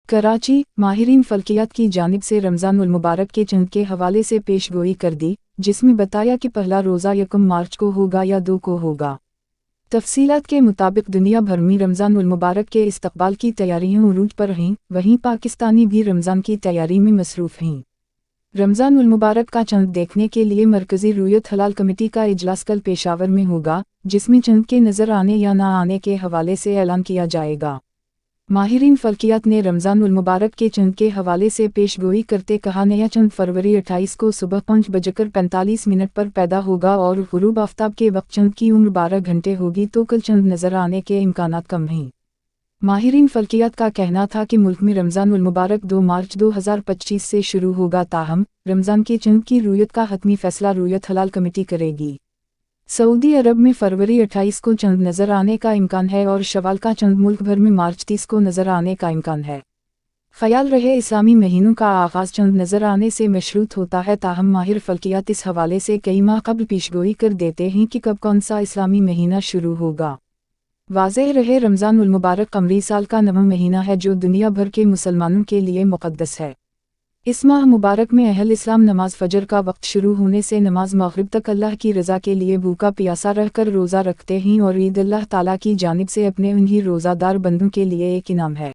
कराची माहिरीन फल्कियात की जानिब से रमज़ानुल मुबारक के चंद के हवाले से पेशगोई कर दी, जिसमें बताया कि पहला रोज़ा 1 मार्च को होगा या 2 को होगा। तफसीलात के मुताबिक दुनिया भर में रमज़ानुल मुबारक के इस्तकबाल की तैयारियां उरूज पर हैं, वहीं पाकिस्तानी भी रमज़ान की तैयारी में मसरूफ़ हैं। रमज़ानुल मुबारक का चंद देखने के लिए मरकज़ी रुयत हलाल कमेटी का इजलास कल पेशावर में होगा, जिसमें चंद के नज़र आने या ना आने के हवाले से ऐलान किया जाएगा। माहिरीन फल्कियात ने रमज़ानुल मुबारक के चंद के हवाले से पेशगोई करते कहा, नया चंद फरवरी 28 को सुबह 5:45 पर पैदा होगा और गुरूब आफ्ताब के वक्त चंद की उम्र 12 घंटे होगी, तो कल चंद नज़र आने के इम्कानात कम हैं। माहिरीन फल्कियात का कहना था कि मुल्क में रमज़ानुल मुबारक 2 मार्च 2025 से शुरू होगा, ताहम रमज़ान के चंद की रुयत का हतमी फैसला रुयत हलाल कमेटी करेगी। सऊदी अरब में फरवरी 28 को चंद नज़र आने का इम्कान है और शवाल का चंद मुल्क भर में मार्च 30 को नज़र आने का इम्कान है। ख्याल रहे इस्लामी महीनों का आगाज़ चंद नज़र आने से मशरूत होता है, ताहम माहिर फल्कियात इस हवाले से कई माह कबल पेशगोई कर देते हैं कि कब कौन सा इस्लामी महीना शुरू होगा। वाज़ेह रहे रमज़ानुल मुबारक कमरी साल का 9वां महीना है जो दुनिया भर के मुसलमानों के लिए मुक़द्दस है। इस माह मुबारक में अहल इस्लाम नमाज फ़जर का वक्त शुरू होने से नमाज मग़रिब तक अल्लाह की रज़ा के लिए भूखा प्यासा रहकर रोज़ा रखते हैं और ईद अल्लाह ताला की जानिब से अपने उन्हीं रोज़ादार बंदों के लिए एक इनाम है।